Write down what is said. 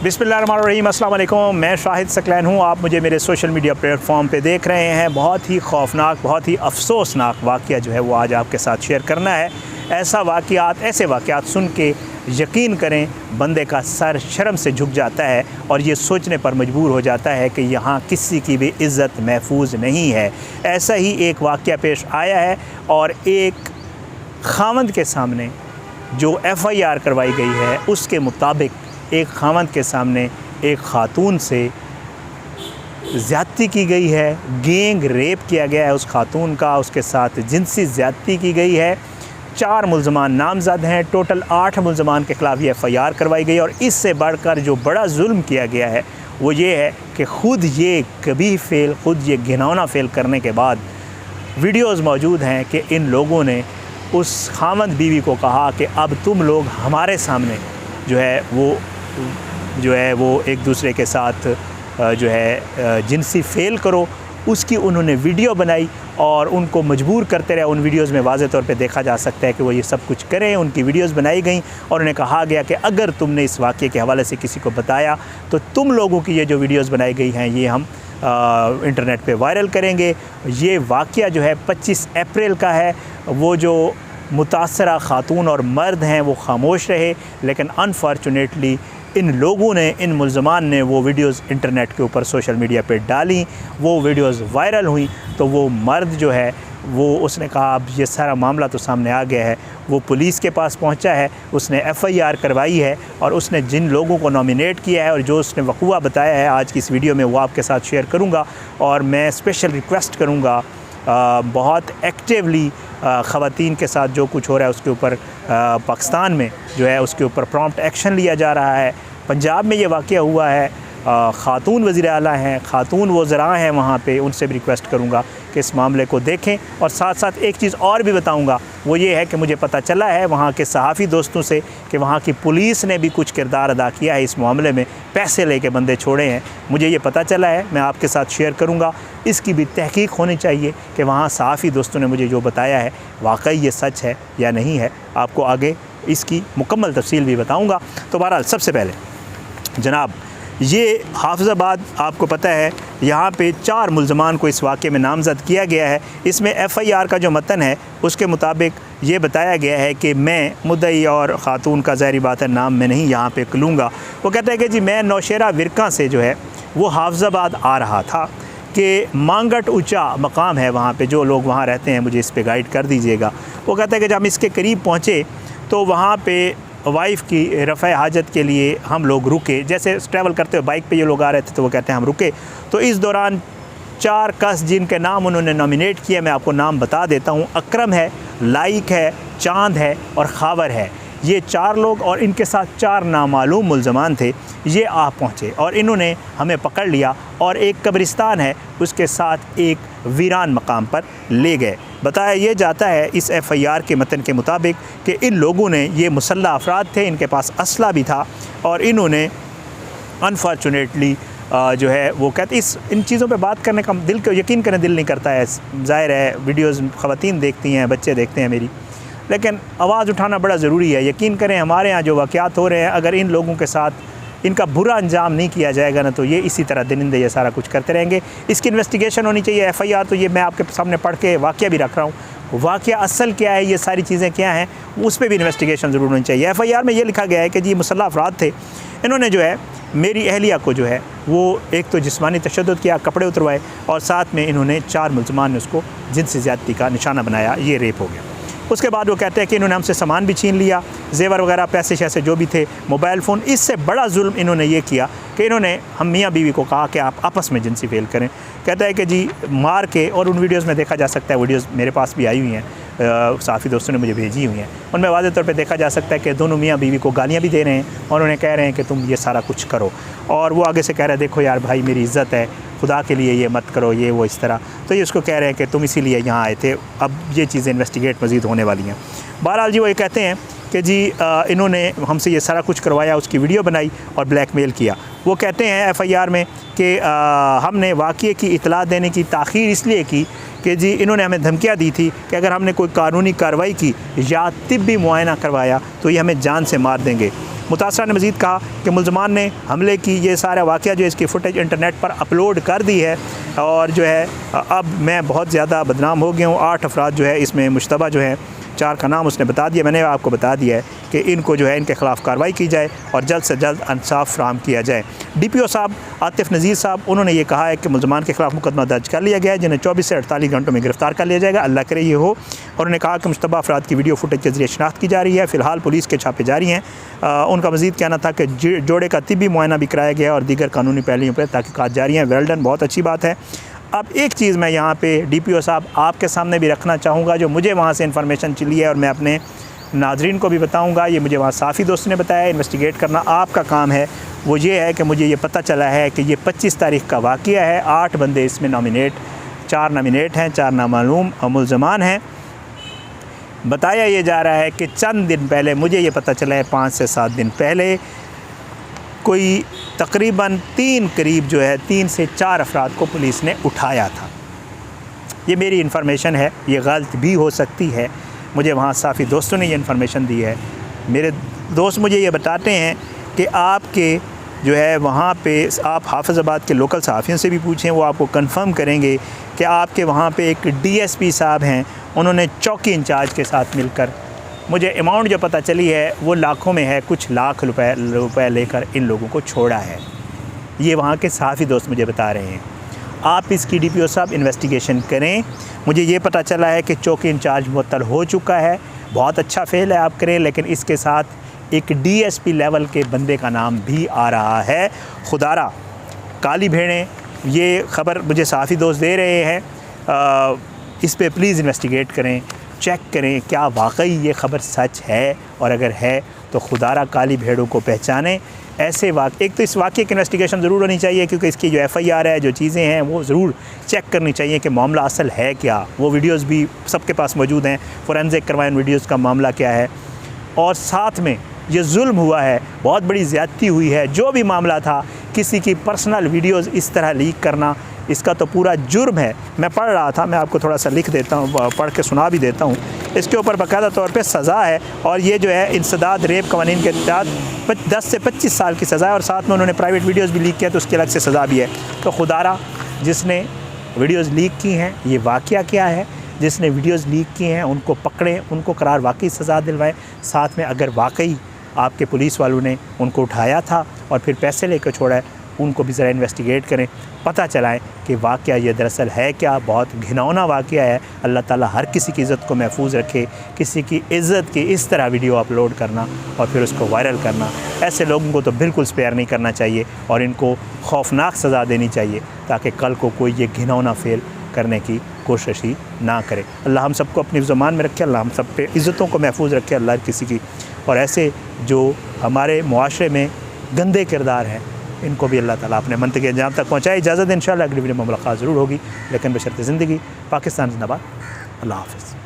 बिस्मिल्लाहिर्रहमानिर्रहीम, अस्सलाम वालेकुम। मैं शाहिद सकलैन हूँ। आप मुझे मेरे सोशल मीडिया प्लेटफॉर्म पे देख रहे हैं। बहुत ही खौफनाक, बहुत ही अफसोसनाक वाक़या जो है वो आज आपके साथ शेयर करना है। ऐसे वाक़यात सुन के यकीन करें बंदे का सर शर्म से झुक जाता है और ये सोचने पर मजबूर हो जाता है कि यहाँ किसी की भी इज़्ज़त महफूज नहीं है। ऐसा ही एक वाक़या पेश आया है और एक खावंद के सामने जो FIR करवाई गई है उसके मुताबिक एक खावंद के सामने एक ख़ातून से ज़्यादती की गई है, गैंग रेप किया गया है उस ख़ातून का, उसके साथ जिनसी ज़्यादती की गई है। 4 मुल्ज़मान नामज़द हैं, टोटल 8 मुल्ज़मान के ख़िलाफ़ ये FIR करवाई गई। और इससे बढ़कर जो बड़ा जुल्म किया गया है वो ये है कि ख़ुद ये कबीह फ़ेल, ख़ुद ये घिनौना फ़ेल करने के बाद वीडियोज़ मौजूद हैं कि इन लोगों ने उस खावंद बीवी को कहा कि अब तुम लोग हमारे सामने जो है वो एक दूसरे के साथ जिनसी फ़ेल करो। उसकी उन्होंने वीडियो बनाई और उनको मजबूर करते रहे। उन वीडियोज़ में वाज़े तौर पे देखा जा सकता है कि वो ये सब कुछ करें। उनकी वीडियोज़ बनाई गई और उन्हें कहा गया कि अगर तुमने इस वाक़े के हवाले से किसी को बताया तो तुम लोगों की ये जो वीडियोज़ बनाई गई हैं ये हम इंटरनेट पे वायरल करेंगे। ये वाक़या जो है 25 अप्रैल का है। वो जो मुतासरा ख़ातून और मर्द हैं वो ख़ामोश रहे, लेकिन अनफॉर्चुनेटली इन लोगों ने, इन मुल्ज़मान ने वो वीडियोज़ इंटरनेट के ऊपर सोशल मीडिया पे डाली। वो वीडियोज़ वायरल हुई तो वो मर्द जो है वो उसने कहा अब ये सारा मामला तो सामने आ गया है। वो पुलिस के पास पहुंचा है, उसने FIR करवाई है और उसने जिन लोगों को नॉमिनेट किया है और जो उसने वक़ूआ बताया है आज की इस वीडियो में वो आपके साथ शेयर करूँगा। और मैं स्पेशल रिक्वेस्ट करूँगा बहुत एक्टिवली ख़वातीन के साथ जो कुछ हो रहा है उसके ऊपर पाकिस्तान में जो है उसके ऊपर प्रॉम्प्ट एक्शन लिया जा रहा है। पंजाब में ये वाक़या हुआ है, ख़ातून वज़ीर आला हैं, ख़ातून वज़रा हैं वहाँ पे, उनसे भी रिक्वेस्ट करूँगा कि इस मामले को देखें। और साथ साथ एक चीज़ और भी बताऊँगा, वो ये है कि मुझे पता चला है वहाँ के सहाफ़ी दोस्तों से कि वहाँ की पुलिस ने भी कुछ किरदार अदा किया है इस मामले में, पैसे लेके बंदे छोड़े हैं। मुझे ये पता चला है, मैं आपके साथ शेयर करूँगा। इसकी भी तहकीक होनी चाहिए कि वहाँ सहाफ़ी दोस्तों ने मुझे जो बताया है वाकई ये सच है या नहीं है। आपको आगे इसकी मुकम्मल तफसील भी बताऊँगा। तो बहरहाल सबसे पहले जनाब ये हाफिज़ाबाद, आपको पता है यहाँ पे 4 मुल्ज़मान को इस वाक़े में नामज़द किया गया है। इसमें FIR का जो मतन है उसके मुताबिक ये बताया गया है कि मैं मुद्दई और ख़ातून का ज़ाहिर बात है नाम मैं नहीं यहाँ पे लूँगा। वो कहता है कि जी मैं नौशेरा विरका से जो है वो हाफिज़ाबाद आ रहा था कि मांगट ऊँचा मकाम है वहाँ पे, जो लोग वहाँ रहते हैं मुझे इस पर गाइड कर दीजिएगा। वो कहता है कि जब हम इसके करीब पहुँचे तो वहाँ पे वाइफ़ की रफ़ा हाजत के लिए हम लोग रुके। जैसे ट्रैवल करते हुए बाइक पे ये लोग आ रहे थे तो वो कहते हैं हम रुके। तो इस दौरान 4 कस जिनके नाम उन्होंने नॉमिनेट किए, मैं आपको नाम बता देता हूँ। अकरम है, लाइक है, चांद है और खावर है। ये 4 लोग और इनके साथ 4 नामालूम मुल्ज़मान थे। ये आ पहुँचे और इन्होंने हमें पकड़ लिया और एक कब्रिस्तान है उसके साथ एक वीरान मकाम पर ले गए। बताया ये जाता है इस FIR के मतन के मुताबिक कि इन लोगों ने, ये मुसल्लह अफराद थे, इनके पास असला भी था और इन्होंने अनफॉर्चुनेटली जो है वो कहते इन चीज़ों पे बात करने का दिल को यकीन करें दिल नहीं करता है। ज़ाहिर है वीडियोज़ ख़वातीन देखती हैं, बच्चे देखते हैं मेरी, लेकिन आवाज़ उठाना बड़ा ज़रूरी है। यकीन करें हमारे यहाँ जो वाक़यात हो रहे हैं, अगर इन लोगों के साथ इनका बुरा अंजाम नहीं किया जाएगा ना तो ये इसी तरह दिनिंदे ये सारा कुछ करते रहेंगे। इसकी इन्वेस्टिगेशन होनी चाहिए। FIR तो ये मैं आपके सामने पढ़ के वाक़या भी रख रहा हूँ। वाक़या असल क्या है, ये सारी चीज़ें क्या हैं, उस पर भी इन्वेस्टिगेशन ज़रूर होनी चाहिए। FIR में ये लिखा गया है कि जी मुसल्लह अफराद थे, इन्होंने जो है मेरी अहलिया को जो है वो एक तो जिस्मानी तशद्दुद किया, कपड़े उतरवाए और साथ में इन्होंने 4 मुल्ज़मान ने उसको जिनसी ज़्यादती का निशाना बनाया। ये रेप हो गया। उसके बाद वो कहते हैं कि इन्होंने हमसे सामान भी छीन लिया, जेवर वगैरह, पैसे शैसे जो भी थे, मोबाइल फ़ोन। इससे बड़ा जुल्म इन्होंने ये किया कि इन्होंने हम मियाँ बीवी को कहा कि आप आपस में जिनसी फेल करें। कहता है कि जी मार के, और उन वीडियोज़ में देखा जा सकता है, वीडियोज़ मेरे पास भी आई हुई हैं, साफ़ी दोस्तों ने मुझे भेजी हुई हैं, उनमें वाज़े तौर पे देखा जा सकता है कि दोनों मियाँ बीवी को गालियाँ भी दे रहे हैं और उन्हें कह रहे हैं कि तुम ये सारा कुछ करो। और वो आगे से कह रहे हैं देखो यार भाई मेरी इज़्ज़त है, खुदा के लिए ये मत करो, ये वो इस तरह। तो ये उसको कह रहे हैं कि तुम इसीलिए यहाँ आए थे, अब ये चीज़ें इन्वेस्टिगेट मज़ीद होने वाली हैं। बहरहाल जी वो ये कहते हैं कि जी इन्होंने हमसे ये सारा कुछ करवाया, उसकी वीडियो बनाई और ब्लैकमेल किया। वो कहते हैं FIR में कि हमने वाक़ये की इतला देने की ताख़ीर इसलिए की कि जी इन्होंने हमें धमकियाँ दी थी कि अगर हमने कोई कानूनी कार्रवाई की या तिब्बी मुआयना करवाया तो ये हमें जान से मार देंगे। मुतासरा ने मज़ीद कहा कि मुलजमान ने हमले की ये सारा वाक़या जो है इसकी फ़ुटेज इंटरनेट पर अपलोड कर दी है और जो है अब मैं बहुत ज़्यादा बदनाम हो गया हूँ। 8 अफराद जो है इसमें मुश्तबा जो है, 4 का नाम उसने बता दिया। मैंने आपको बता दिया है कि इनको जो है इनके ख़िलाफ़ कार्रवाई की जाए और जल्द से जल्द इंसाफ फराहम किया जाए। DPO साहब आतिफ़ नज़ीर साहब उन्होंने ये कहा है कि मुलजमान के ख़िलाफ़ मुकदमा दर्ज कर लिया गया है, जिन्हें 24 से 48 घंटों में गिरफ़्तार कर लिया जाएगा, अल्लाह करे ये हो। और उन्होंने कहा कि मुश्तबा अफराद की वीडियो फुटेज के ज़रिए शनाख्त की जा रही है। फ़िलहाल पुलिस के छापे जारी हैं। उनका मज़ीद कहना था कि जोड़े का तिब्बी मुआयना भी कराया गया और दीगर कानूनी पहलुओं पर तहक़ीक़ात जारी हैं। वेल डन, बहुत अच्छी बात है। अब एक चीज़ मैं यहाँ पे DPO साहब आपके सामने भी रखना चाहूँगा, जो मुझे वहाँ से इन्फॉर्मेशन चली है और मैं अपने नाज़रीन को भी बताऊँगा। ये मुझे वहाँ साफ़ी दोस्त ने बताया। इन्वेस्टिगेट करना आपका काम है। वो ये है कि मुझे ये पता चला है कि ये 25 तारीख़ का वाक़या है। 8 बंदे इसमें नॉमिनेट, 4 नॉमिनेट हैं, 4 नामालूम मुल्ज़मान हैं। बताया ये जा रहा है कि चंद दिन पहले, मुझे ये पता चला है 5 से 7 दिन पहले, कोई तकरीबन 3 करीब जो है 3 से 4 अफराद को पुलिस ने उठाया था। ये मेरी इन्फॉर्मेशन है, ये गलत भी हो सकती है। मुझे वहाँ साफ़ी दोस्तों ने ये इन्फॉर्मेशन दी है। मेरे दोस्त मुझे ये बताते हैं कि आपके जो है वहाँ पे आप हाफिज़ाबाद के लोकल सहाफ़ियों से भी पूछें, वो आपको कंफर्म करेंगे कि आपके वहाँ पे एक DSP साहब हैं, उन्होंने चौकी इंचार्ज के साथ मिलकर, मुझे अमाउंट जो पता चली है वो लाखों में है, कुछ लाख रुपए लेकर इन लोगों को छोड़ा है। ये वहाँ के सहाफ़ी दोस्त मुझे बता रहे हैं। आप इसकी DPO साहब इन्वेस्टिगेशन करें। मुझे ये पता चला है कि चौकी इंचार्ज मुअत्तल हो चुका है। बहुत अच्छा फ़ेल है, आप करें, लेकिन इसके साथ एक DSP लेवल के बंदे का नाम भी आ रहा है। खुदारा काली भेड़ें, ये ख़बर मुझे सहाफ़ी दोस्त दे रहे हैं। इस पे प्लीज़ इन्वेस्टिगेट करें, चेक करें क्या वाकई ये ख़बर सच है, और अगर है तो खुदारा काली भेड़ों को पहचानें। ऐसे एक तो इस वाक़े की इन्वेस्टिगेशन ज़रूर होनी चाहिए, क्योंकि इसकी जो FIR है, जो चीज़ें हैं, वो ज़रूर चेक करनी चाहिए कि मामला असल है क्या। वो वीडियोज़ भी सबके पास मौजूद हैं, फोरेंसिक करवाएं वीडियोज़ का मामला क्या है। और साथ में ये जुल्म हुआ है, बहुत बड़ी ज़्यादती हुई है। जो भी मामला था, किसी की पर्सनल वीडियोज़ इस तरह लीक करना, इसका तो पूरा जुर्म है। मैं पढ़ रहा था, मैं आपको थोड़ा सा लिख देता हूँ, पढ़ के सुना भी देता हूँ। इसके ऊपर बाकायदा तौर पे सज़ा है, और ये जो है इंसदाद रेप कवानीन के तहत 10 से 25 साल की सज़ा है, और साथ में उन्होंने प्राइवेट वीडियोज़ भी लीक किया तो उसकी अलग से सज़ा भी है। तो खुदारा जिसने वीडियोज़ लीक की हैं, ये वाक़या क्या है, जिसने वीडियोज़ लीक की हैं उनको पकड़ें, उनको करार वाकई सज़ा दिलवाएं। साथ में अगर वाकई आपके पुलिस वालों ने उनको उठाया था और फिर पैसे लेकर छोड़ा है, उनको भी ज़रा इन्वेस्टिगेट करें, पता चलाएं कि वाक़या ये दरअसल है क्या। बहुत घिनौना वाक़या है। अल्लाह ताला हर किसी की इज़्ज़त को महफूज रखे। किसी की इज़्ज़त की इस तरह वीडियो अपलोड करना और फिर उसको वायरल करना, ऐसे लोगों को तो बिल्कुल स्पेयर नहीं करना चाहिए, और इनको खौफनाक सज़ा देनी चाहिए, ताकि कल को कोई ये घिनौना फेल करने की कोशिश ही ना करे। अल्लाह हम सबको अपनी ज़ुबान में रखे, अल्लाह हम सब पे इज़्ज़तों को महफूज रखे, अल्लाह किसी की, और ऐसे जो हमारे मुआशरे में गंदे किरदार हैं, इनको भी अल्लाह ताला अपने मंतक़े अंजाम तक पहुँचाए। इजाज़त इंशाअल्लाह अगली वीडियो में मुलाकात ज़रूर होगी, लेकिन बशर्ते ज़िंदगी। पाकिस्तान ज़िंदाबाद। अल्लाह हाफ़िज़।